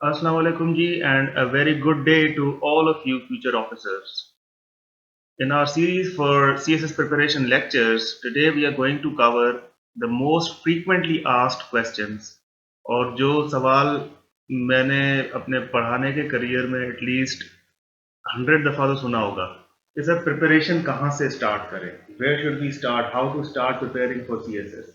Assalamu alaikum ji and a very good day to all of you future officers. In our series for CSS preparation lectures, today we are going to cover the most frequently asked questions और जो सवाल मैंने अपने पढ़ाने के career में at least 100 दफ़ा तो सुना होगा कि सर प्रिपरेशन कहाँ से स्टार्ट करें, where should we start, how to start preparing for CSS.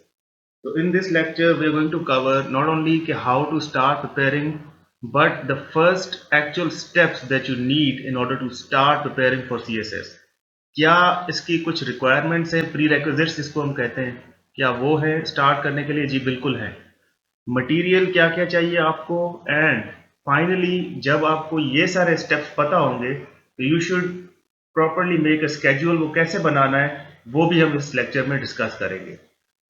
So in this lecture, we are going to cover not only how to start preparing, but the first actual steps that you need in order to start preparing for CSS. क्या इसकी कुछ requirements है, prerequisites जिसको हम कहते हैं, क्या वो है start करने के लिए? जी बिल्कुल है. Material क्या क्या चाहिए आपको, and finally जब आपको ये सारे steps पता होंगे, तो you should properly make a schedule. वो कैसे बनाना है वो भी हम इस lecture में discuss करेंगे.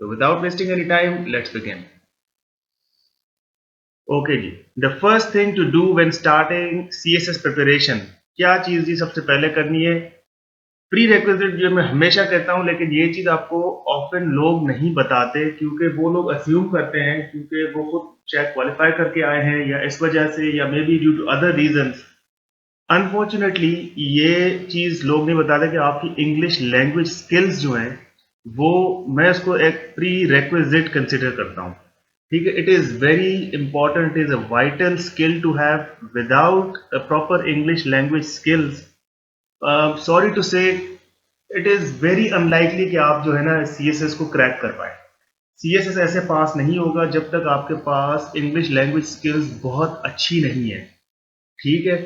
So without wasting any time, let's begin. Okay ji, the first thing to do when starting CSS preparation, क्या चीज़ जी सबसे पहले करनी है? प्री रेक्विजिट जो मैं हमेशा कहता हूँ, लेकिन ये चीज़ आपको ऑफन लोग नहीं बताते क्योंकि वो लोग अस्यूम करते हैं क्योंकि वो खुद शायद क्वालिफाई करके आए हैं या इस वजह से या maybe due to other reasons. Unfortunately ये चीज़ लोग नहीं बताते कि आपकी इंग्लिश लैंग्वेज स्किल्स जो हैं वो मैं उसको एक प्री रेक्विजिट कंसिडर करता हूँ. ठीक है, it is very important, it is a vital skill to have. Without a proper English language skills, sorry to say, it is very unlikely कि आप जो है ना CSS को क्रैक कर पाए. CSS ऐसे पास नहीं होगा जब तक आपके पास इंग्लिश लैंग्वेज स्किल्स बहुत अच्छी नहीं है. ठीक है,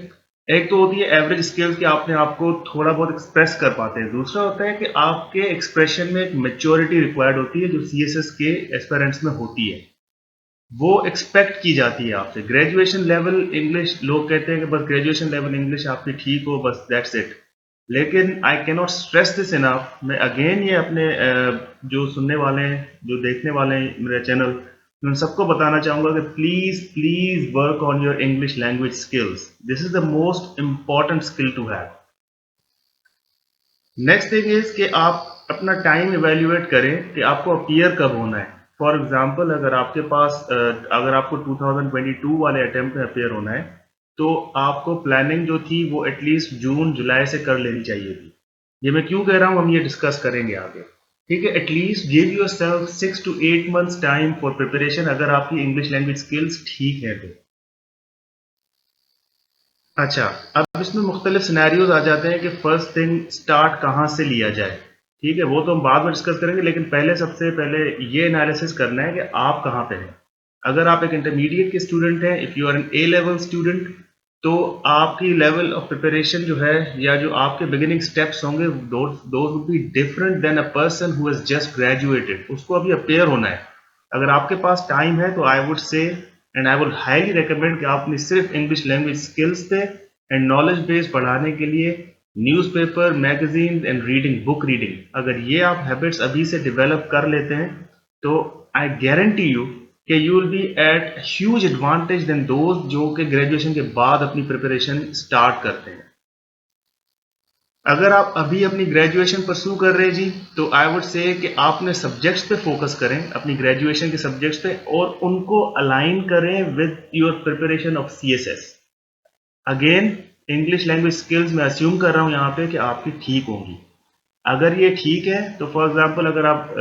एक तो होती है एवरेज स्किल्स कि आपने आपको थोड़ा बहुत एक्सप्रेस कर पाते हैं. दूसरा होता है कि आपके एक्सप्रेशन में एक मेच्योरिटी रिक्वायर्ड होती है जो CSS के एस्पिरेंट्स में होती है. वो एक्सपेक्ट की जाती है आपसे. ग्रेजुएशन लेवल इंग्लिश, लोग कहते हैं कि बस ग्रेजुएशन लेवल इंग्लिश आपकी ठीक हो, बस दैट्स इट. लेकिन I can not stress this enough. मैं अगेन ये अपने जो सुनने वाले हैं, जो देखने वाले हैं मेरा चैनल, मैं सबको बताना चाहूँगा कि please please work on your English language skills. This is the most important skill to have. Next thing is कि आप अपना टाइम इवेल्युएट करें कि आपको अपीयर कब होना है. फॉर एग्जांपल, अगर आपके पास अगर आपको 2022 वाले अटेम्प्ट में अपीयर होना है तो आपको प्लानिंग जो थी वो एटलीस्ट जून जुलाई से कर लेनी चाहिए थी. ये मैं क्यों कह रहा हूँ हम ये डिस्कस करेंगे आगे. ठीक है, at least give yourself 6 to 8 months time for preparation अगर आपकी इंग्लिश लैंग्वेज स्किल्स ठीक है तो. अच्छा, अब इसमें मुख्तलिफ सिनेरियोज आ जाते हैं कि फर्स्ट थिंग स्टार्ट कहाँ से लिया जाए. ठीक है, वो तो हम बाद में डिस्कस करेंगे, लेकिन पहले सबसे पहले ये एनालिसिस करना है कि आप कहाँ पे हैं. अगर आप एक इंटरमीडिएट के स्टूडेंट हैं, if you are an A level student, तो आपकी लेवल ऑफ प्रिपरेशन जो है या जो आपके बिगिनिंग स्टेप्स होंगे those would be different than a person who has just graduated. उसको अभी अपेयर होना है. अगर आपके पास टाइम है तो I would say and I would highly recommend कि आपने सिर्फ इंग्लिश लैंग्वेज स्किल्स पे एंड नॉलेज बेस बढ़ाने के लिए newspaper, magazine and reading, book reading, अगर ये आप हैबिट्स अभी से डेवलप कर लेते हैं तो आई गारंटी यू कि you will be at huge advantage then those जो कि ग्रेजुएशन के बाद अपनी प्रिपरेशन स्टार्ट करते हैं. अगर आप अभी अपनी ग्रेजुएशन परस्यू कर रहे हैं जी, तो आई वुड से कि आपने सब्जेक्ट्स पे फोकस करें, अपनी ग्रेजुएशन के सब्जेक्ट्स पे, और उनको अलाइन करें with your preparation of CSS. Again, English language skills मैं अस्यूम कर रहा हूँ यहाँ पे कि आपकी ठीक होंगी. अगर ये ठीक है तो फॉर एग्जांपल अगर आप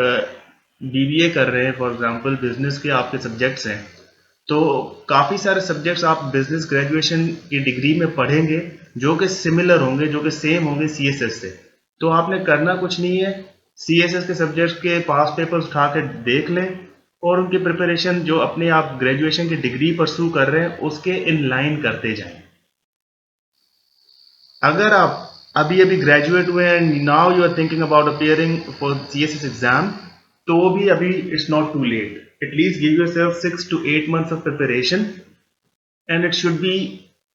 BBA कर रहे हैं, फॉर एग्जांपल बिजनेस के आपके सब्जेक्ट्स हैं, तो काफ़ी सारे सब्जेक्ट्स आप बिजनेस ग्रेजुएशन की डिग्री में पढ़ेंगे जो कि सिमिलर होंगे, जो कि सेम होंगे CSS से. तो आपने करना कुछ नहीं है, CSS के सब्जेक्ट्स के पास पेपर्स उठा के देख लें और उनकी प्रिपरेशन जो अपने आप ग्रेजुएशन की डिग्री परस्यू कर रहे हैं उसके इन लाइन करते जाएं. अगर आप अभी अभी ग्रेजुएट हुए and now you are thinking about appearing for CSS exam, तो भी अभी it's not too late. At least give yourself 6 to 8 months of preparation and it should be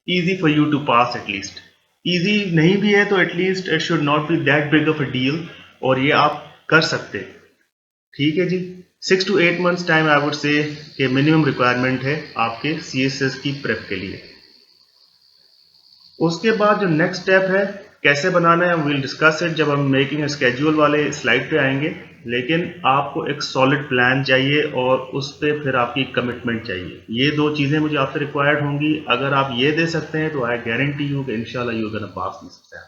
easy for you to pass at least. easy नहीं भी है तो at least it should not be that big of a deal, और ये आप कर सकते. ठीक है जी, 6 to 8 months time I would say कि मिनिमम रिक्वायरमेंट है आपके CSS की प्रेप के लिए. उसके बाद जो नेक्स्ट स्टेप है कैसे बनाना है विल डिस्कस इट जब हम मेकिंग स्केड्यूल वाले स्लाइड पे आएंगे, लेकिन आपको एक सॉलिड प्लान चाहिए और उस पर फिर आपकी कमिटमेंट चाहिए। ये दो चीज़ें मुझे आपसे रिक्वायर्ड होंगी। अगर आप ये दे सकते हैं तो आई गारंटी यू कि इंशाल्लाह you gonna pass this exam.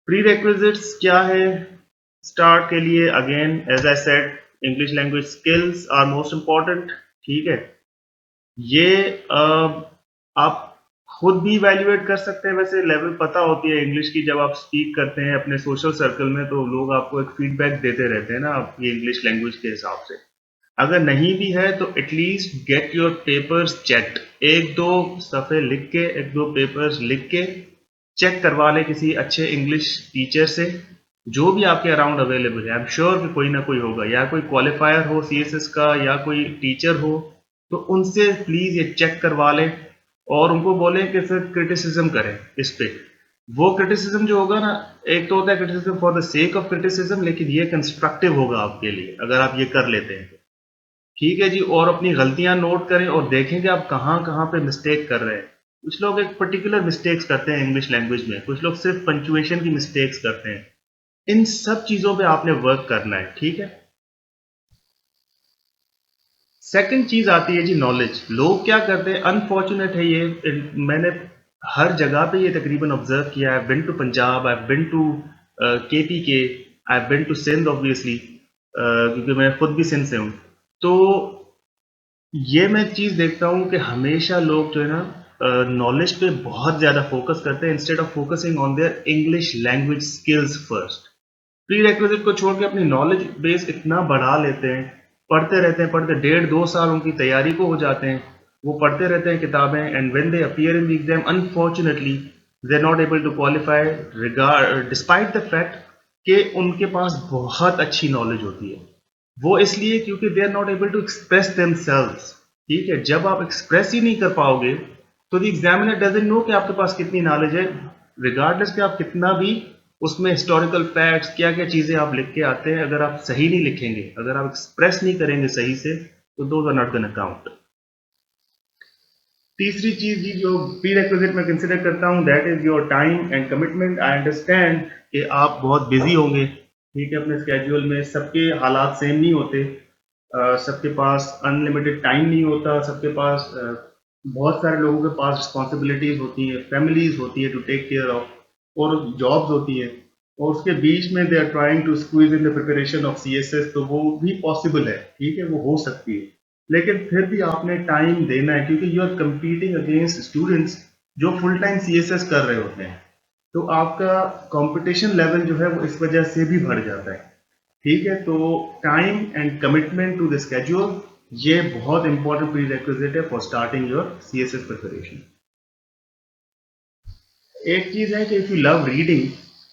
Prerequisites क्या है स्टार्ट के लिए? Again as I said, English language skills are most important. ठीक है, ये आप खुद भी इवेल्युएट कर सकते हैं। वैसे लेवल पता होती है इंग्लिश की, जब आप स्पीक करते हैं अपने सोशल सर्कल में तो लोग आपको एक फीडबैक देते रहते हैं ना आपकी इंग्लिश लैंग्वेज के हिसाब से। अगर नहीं भी है तो at least get your papers checked. एक दो सफ़े लिख के, एक दो पेपर्स लिख के चेक करवा ले किसी अच्छे इंग्लिश टीचर से, जो भी आपके अराउंड अवेलेबल है। आई एम श्योर कि कोई ना कोई होगा, या कोई क्वालिफायर हो सीएसएस का या कोई टीचर हो, तो उनसे प्लीज़ ये चेक करवा लें और उनको बोलें कि फिर क्रिटिसिज्म करें इस पे। वो क्रिटिसिज्म जो होगा ना, एक तो होता है criticism for the sake of criticism, लेकिन ये कंस्ट्रक्टिव होगा आपके लिए अगर आप ये कर लेते हैं। ठीक है जी, और अपनी गलतियां नोट करें और देखें कि आप कहाँ कहाँ पे मिस्टेक कर रहे हैं। कुछ लोग एक पर्टिकुलर मिस्टेक्स करते हैं इंग्लिश लैंग्वेज में, कुछ लोग सिर्फ पंचुएशन की मिस्टेक्स करते हैं। इन सब चीज़ों पे आपने वर्क करना है। ठीक है, सेकंड चीज़ आती है जी नॉलेज। लोग क्या करते हैं, अनफॉर्चुनेट है ये, मैंने हर जगह पे ये तकरीबन ऑब्जर्व किया है। Been to Punjab, I been to KPK, I been to Sindh obviously, क्योंकि मैं खुद भी सिंध से हूँ। तो ये मैं चीज़ देखता हूँ कि हमेशा लोग जो है ना नॉलेज पे बहुत ज़्यादा फोकस करते हैं instead of focusing on their English language skills first. Pre requisite को छोड़ के अपनी नॉलेज बेस इतना बढ़ा लेते हैं, पढ़ते रहते हैं, पढ़ते 1.5-2 साल उनकी तैयारी को हो जाते हैं, वो पढ़ते रहते हैं किताबें, and when they appear in the exam unfortunately they are not able to qualify regard despite the fact कि उनके पास बहुत अच्छी नॉलेज होती है। वो इसलिए क्योंकि they are not able to express themselves. ठीक है, जब आप एक्सप्रेस ही नहीं कर पाओगे तो द एग्जामिनर डजंट नो कि आपके पास कितनी नॉलेज है, रिगार्डलेस कि आप कितना भी उसमें हिस्टोरिकल फैक्ट्स क्या क्या चीज़ें आप लिख के आते हैं, अगर आप सही नहीं लिखेंगे, अगर आप एक्सप्रेस नहीं करेंगे सही से, तो those are not gonna count. तीसरी चीज जी जो प्री रेक्विजिट में कंसिडर करता हूँ, that is your time and commitment. I understand कि आप बहुत बिजी होंगे, ठीक है, अपने स्केड्यूल में सबके हालात सेम नहीं होते, सबके पास अनलिमिटेड टाइम नहीं होता, सबके पास बहुत सारे लोगों के पास रिस्पॉन्सिबिलिटीज होती हैं, फैमिलीज होती है टू टेक केयर ऑफ, और जॉब्स होती है, और उसके बीच में they are trying to squeeze in the preparation of CSS, तो वो भी पॉसिबल है, ठीक है, वो हो सकती है, लेकिन फिर भी आपने टाइम देना है क्योंकि you are competing against students जो फुल टाइम CSS कर रहे होते हैं, तो आपका कंपटीशन लेवल जो है वो इस वजह से भी बढ़ जाता है। ठीक है, तो time and commitment to the schedule, ये बहुत इंपॉर्टेंट प्री रिक्विजिट है for starting your CSS preparation. एक चीज है कि इफ यू लव रीडिंग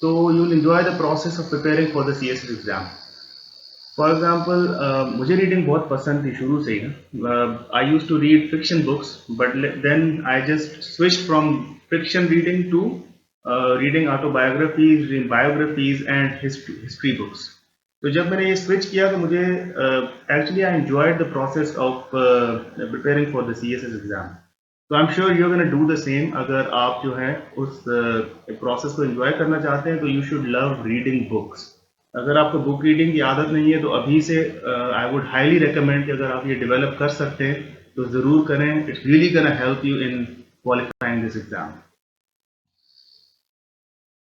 तो you will enjoy the process of preparing for the CSS exam. For example मुझे reading बहुत पसंद थी शुरू से ही। I use to read fiction books, but then I just switch from fiction reading to reading autobiographies, biographies and history books. तो जब मैंने ये स्विच किया तो मुझे actually I enjoyed the process of preparing for the CSS exam. तो I am sure you are gonna do the same. अगर आप जो है उस प्रोसेस को एंजॉय करना चाहते हैं तो you should love reading books. अगर आपको बुक रीडिंग की आदत नहीं है तो अभी से आई वुड हाईली रिकमेंड कि अगर आप ये डेवलप कर सकते हैं तो ज़रूर करें। It's really gonna help you in qualifying this exam.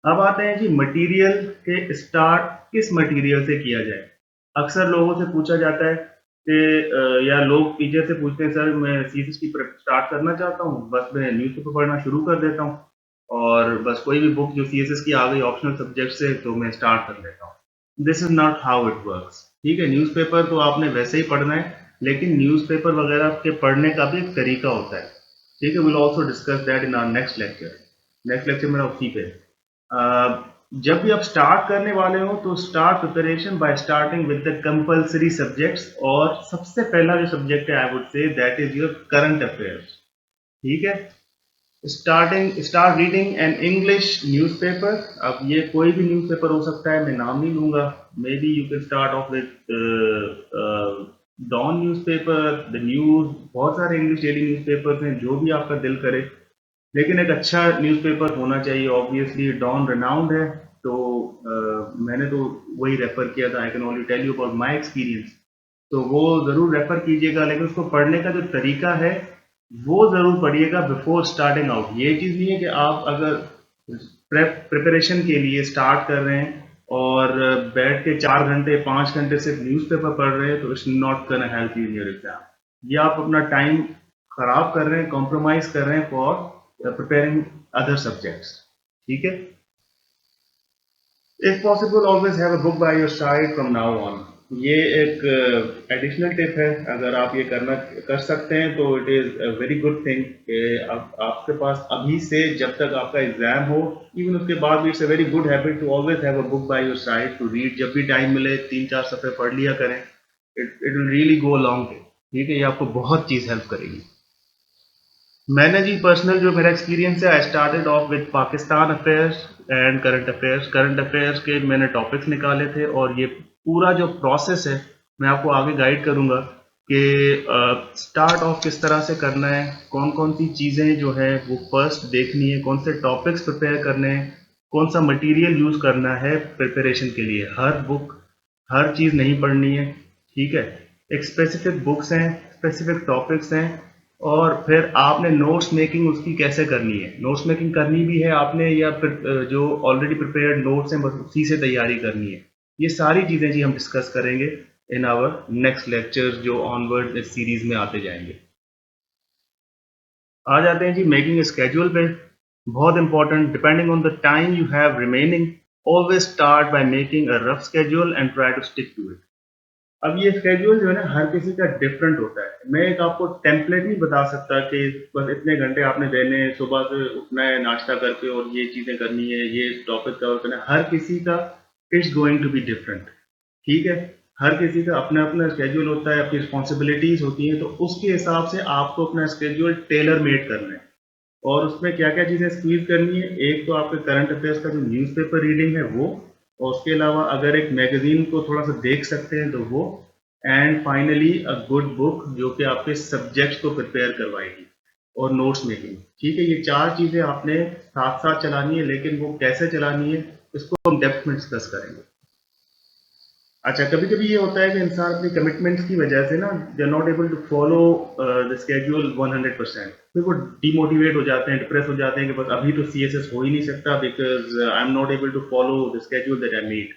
अब आते हैं कि मटेरियल के स्टार्ट किस मटेरियल से किया जाए। अक्सर लोगों से पूछा जाता है कि या लोग टीचर से पूछते हैं, सर मैं CSS की स्टार्ट करना चाहता हूँ, बस मैं न्यूज़पेपर पढ़ना शुरू कर देता हूँ और बस कोई भी बुक जो CSS की आ गई ऑप्शनल सब्जेक्ट से तो मैं स्टार्ट कर लेता हूँ। This is not how it works. ठीक है, न्यूज़पेपर तो आपने वैसे ही पढ़ना है, लेकिन न्यूज़पेपर वगैरह के पढ़ने का भी एक तरीका होता है। ठीक है, will also discuss that in our next lecture. Next lecture मेरा उसी पे। जब भी आप स्टार्ट करने वाले हो तो start preparation bye starting with the compulsory subjects, और सबसे पहला जो सब्जेक्ट है I would say that is your current affairs. ठीक है, start reading an English newspaper. अब ये कोई भी न्यूज़पेपर हो सकता है, मैं नाम नहीं लूंगा। Maybe you can start off with Dawn newspaper, the news, बहुत सारे इंग्लिश डेली न्यूज़पेपर्स हैं, जो भी आपका दिल करे लेकिन एक अच्छा न्यूज़पेपर होना चाहिए। ऑब्वियसली डॉन रेनाउंड है, तो मैंने तो वही रेफर किया था। I can only tell you about my experience. तो वो ज़रूर रेफर कीजिएगा, लेकिन उसको पढ़ने का जो तरीका है वो ज़रूर पढ़िएगा बिफोर स्टार्टिंग आउट। ये चीज़ नहीं है कि आप अगर प्रिपरेशन के लिए स्टार्ट कर रहे हैं और बैठ के 4 घंटे 5 घंटे सिर्फ न्यूज़पेपर पढ़ रहे हैं, तो it's not gonna help you in your exam. ये आप अपना टाइम खराब कर रहे हैं, कॉम्प्रोमाइज कर रहे हैं फॉर preparing other subjects. ठीक है? If possible, always have a book by your side from now on. ये एक एडिशनल टिप है। अगर आप ये कर सकते हैं तो it is a very good thing कि आपके पास अभी से जब तक आपका एग्जाम हो, इवन उसके बाद भी it's a very good habit to always have a book by your side to read. जब भी टाइम मिले 3-4 सफ़े पढ़ लिया करें। It will really go long way. ठीक है? ये आपको बहुत चीज़ हेल्प करेगी। मैंने जी पर्सनल जो मेरा एक्सपीरियंस है, I started off with Pakistan affairs and current affairs. Current affairs के मैंने टॉपिक्स निकाले थे, और ये पूरा जो प्रोसेस है मैं आपको आगे गाइड करूंगा कि स्टार्ट ऑफ किस तरह से करना है, कौन कौन सी चीज़ें जो है वो फर्स्ट देखनी है, कौन से टॉपिक्स प्रिपेयर करने हैं, कौन सा मटेरियल यूज़ करना है प्रिपरेशन के लिए। हर बुक, हर चीज़ नहीं पढ़नी है। ठीक है? एक स्पेसिफिक बुक्स हैं, स्पेसिफिक टॉपिक्स हैं, और फिर आपने नोट्स मेकिंग उसकी कैसे करनी है। नोट्स मेकिंग करनी भी है आपने, या फिर जो ऑलरेडी प्रिपेयर्ड नोट्स हैं बस उसी से तैयारी करनी है। ये सारी चीज़ें जी हम डिस्कस करेंगे इन आवर नेक्स्ट लेक्चर्स जो ऑनवर्ड इस सीरीज में आते जाएंगे। आ जाते हैं जी मेकिंग ए स्केड्यूल पे। बहुत important, depending on the time you have remaining, always start by making a rough schedule and try to stick to it. अब ये स्केड्यूल जो है ना, हर किसी का डिफरेंट होता है। मैं एक आपको टेम्पलेट नहीं बता सकता कि बस इतने घंटे आपने देने हैं, सुबह से उठना है नाश्ता करके और ये चीज़ें करनी है, ये टॉपिक कवर करना है। हर किसी का it's going to be different. ठीक है? हर किसी का अपना अपना स्केड्यूल होता है, अपनी रिस्पॉन्सिबिलिटीज होती हैं, तो उसके हिसाब से आपको अपना स्केड्यूल टेलर मेड करना है। और उसमें क्या क्या चीज़ें स्क्वीज करनी है, एक तो आपके करंट अफेयर्स का जो न्यूज़पेपर रीडिंग है वो, और उसके अलावा अगर एक मैगजीन को थोड़ा सा देख सकते हैं तो वो, and finally a good book जो कि आपके सब्जेक्ट्स को प्रिपेयर करवाएगी, और नोट्स मेकिंग। ठीक है? ये चार चीज़ें आपने साथ साथ चलानी है, लेकिन वो कैसे चलानी है इसको हम डेप्थ में डिस्कस करेंगे। अच्छा, कभी-कभी ये होता है कि इंसान अपनी कमिटमेंट्स की वजह से ना, they are not able to follow the schedule 100%। फिर वो डिमोटिवेट हो जाते हैं, डिप्रेस हो जाते हैं कि बस अभी तो सीएसएस हो ही नहीं सकता, because I am not able to follow the schedule that I made.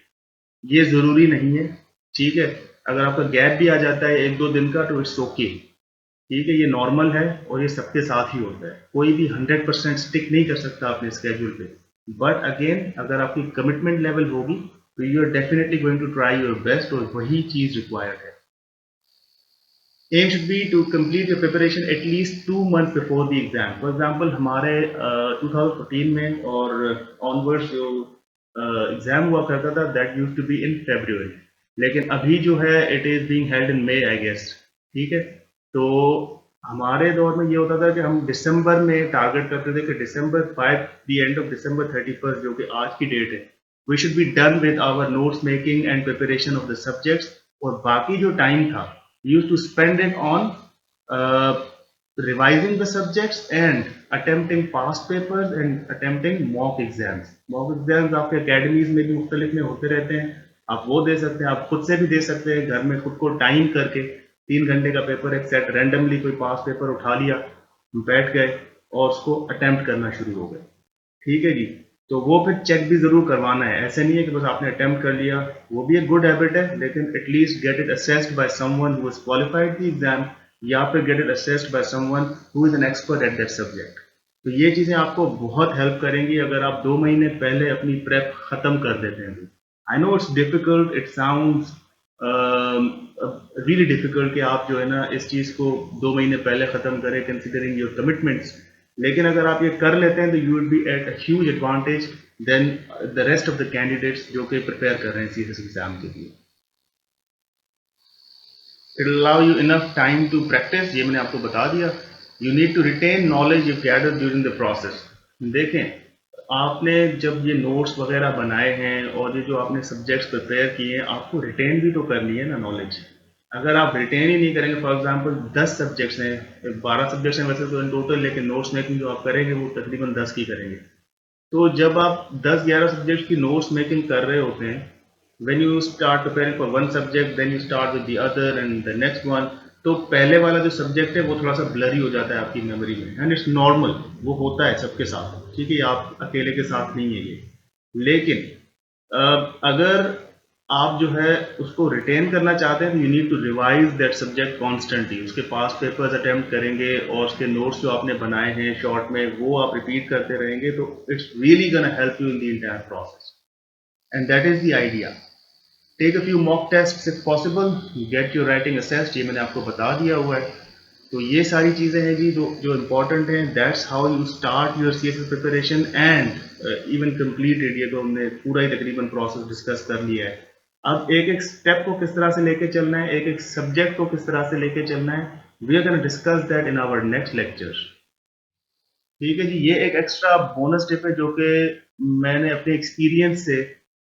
ये ज़रूरी नहीं है। ठीक है? अगर आपका गैप भी आ जाता है 1-2 दिन का, तो इट्स ओके। ठीक है? ये नॉर्मल है, और ये सबके साथ ही होता है। कोई भी 100% स्टिक नहीं कर सकता अपने स्केड्यूल पे। बट अगेन, अगर आपकी कमिटमेंट लेवल होगी तो you are definitely going to try your best, और वही चीज रिक्वायर्ड है। Aim should be to complete your preparation at least 2 months before the exam. For example हमारे 2014 में और ऑनवर्ड्स जो एग्जाम हुआ करता था, that use to be in February। लेकिन अभी जो है it is being held in May, I guess. ठीक है? तो हमारे दौर में ये होता था कि हम दिसंबर में टारगेट करते थे कि December 5, the end of December 31st, जो कि आज की डेट है, we should be done with our notes making and preparation of the subjects. और बाकी जो टाइम था, use to spend it on revising the subjects and attempting past papers and attempting mock exams। mock exams आपके academies में भी मुख्तलिफ में होते रहते हैं, आप वो दे सकते हैं, आप खुद से भी दे सकते हैं घर में, खुद को टाइम करके। 3 घंटे का पेपर, एक सेट रैंडमली कोई पास पेपर उठा लिया, बैठ गए और उसको अटेम्प्ट करना शुरू हो गए। ठीक है जी? तो वो फिर चेक भी जरूर करवाना है। ऐसे नहीं है कि बस आपने अटेम्प्ट कर लिया, वो भी एक गुड हैबिट है, लेकिन at least get it assessed by someone who has qualified the exam, या फिर get it assessed by someone who is an expert at that subject. तो ये चीजें आपको बहुत हेल्प करेंगी अगर आप 2 महीने पहले अपनी प्रेप खत्म कर देते हैं। I know it's difficult, it sounds really difficult कि आप जो है ना इस चीज को 2 महीने पहले खत्म करें, कंसिडरिंग योर कमिटमेंट्स। लेकिन अगर आप ये कर लेते हैं तो you will be at a huge advantage then the rest of the candidates जो कि प्रिपेयर कर रहे हैं सीएसएस एग्जाम के लिए। It will allow you enough time to practise, ये मैंने आपको बता दिया। You need to retain knowledge you gather during the process. देखें, आपने जब ये नोट्स वगैरह बनाए हैं और ये जो आपने सब्जेक्ट्स प्रिपेयर किए हैं, आपको रिटेन भी तो करनी है ना नॉलेज। अगर आप रिटेन ही नहीं करेंगे, फॉर एग्जांपल 10 सब्जेक्ट्स हैं, 12 सब्जेक्ट्स हैं वैसे तो इन टोटल, लेकिन नोट्स मेकिंग जो आप करेंगे वो तकरीबन 10 की करेंगे। तो जब आप 10-11 सब्जेक्ट्स की नोट्स मेकिंग कर रहे होते हैं, when you start preparing for one subject then you start with the other and the next one, तो पहले वाला जो सब्जेक्ट है वो थोड़ा सा ब्लरी हो जाता है आपकी मेमोरी में, एंड इट्स नॉर्मल, वो होता है सबके साथ, ठीक है, आप अकेले के साथ नहीं है ये। लेकिन अगर आप जो है उसको रिटेन करना चाहते हैं तो you need to revise that subject constantly, उसके पास पेपर्स अटेम्प्ट करेंगे और उसके नोट्स जो आपने बनाए हैं शॉर्ट में वो आप रिपीट करते रहेंगे, तो it's really gonna help you in the entire process, and that is the idea. Take a few mock test if possible, get your writing assessed, ये मैंने आपको बता दिया हुआ है। तो ये सारी चीज़ें हैं जी जो जो इम्पोर्टेंट हैं, that's how you start your CSS preparation and even completed. ये तो हमने पूरा ही तकरीबन प्रोसेस डिस्कस कर लिया है। अब एक एक स्टेप को किस तरह से लेके चलना है, एक एक सब्जेक्ट को किस तरह से लेके चलना है, we are gonna discuss that in our next lecture. ठीक है जी, ये एक एक्स्ट्रा बोनस टिप है जो कि मैंने अपने एक्सपीरियंस से,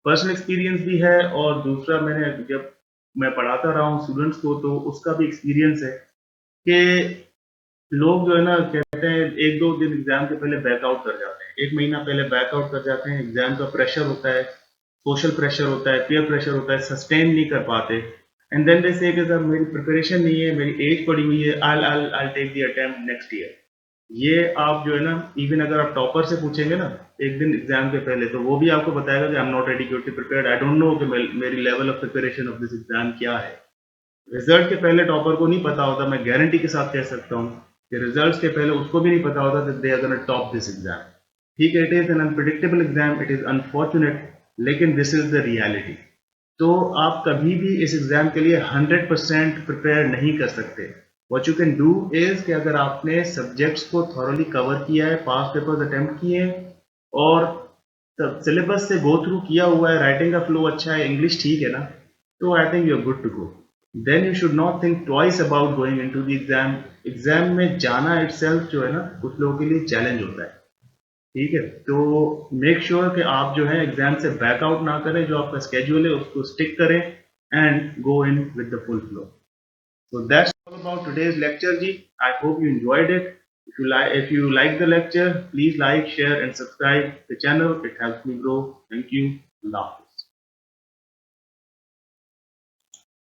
पर्सनल एक्सपीरियंस भी है और दूसरा मैंने जब मैं पढ़ाता रहा हूँ स्टूडेंट्स को तो उसका भी एक्सपीरियंस है कि लोग जो है ना कहते हैं 1-2 दिन एग्जाम के पहले बैकआउट कर जाते हैं, 1 महीना पहले बैकआउट कर जाते हैं, एग्जाम का प्रेशर होता है, सोशल प्रेशर होता है, पीयर प्रेशर होता है, सस्टेन नहीं कर पाते, एंड देन दे से कि सर मेरी प्रिपरेशन नहीं है, मेरी एज पड़ी हुई है, I take the attempt next year. ये आप जो है ना, इवन अगर आप टॉपर से पूछेंगे ना एक दिन एग्जाम के पहले, तो वो भी आपको बताएगा कि आई am not adequately prepared, I don't know कि मेरी level of preparation of this exam क्या है। रिजल्ट के पहले टॉपर को नहीं पता होता, मैं गारंटी के साथ कह सकता हूँ कि रिजल्ट्स के पहले उसको भी नहीं पता होता कि they are gonna top this exam. ठीक है, it is an unpredictable exam, it is unfortunate, लेकिन दिस इज द रियलिटी। तो आप कभी भी इस एग्जाम के लिए 100% प्रिपेयर नहीं कर सकते। What you can do is कि अगर आपने सब्जेक्ट्स को थॉरली कवर किया है, पास पेपर्स अटेम्प्ट किए हैं और सिलेबस से गो थ्रू किया हुआ है, राइटिंग का फ्लो अच्छा है, इंग्लिश ठीक है ना, तो I think you are good to go. Then you should not think twice about going into the exam. Exam में जाना इटसेल्फ जो है ना कुछ लोगों के लिए चैलेंज होता है। ठीक है, तो मेक श्योर कि आप जो है एग्जाम से बैकआउट ना करें, जो आपका स्केड्यूल है उसको स्टिक करें and go in with the full flow. So that's all about today's lecture, ji. I hope you enjoyed it. If you like the lecture, please like, share, and subscribe the channel. It helps me grow. Thank you. Allah.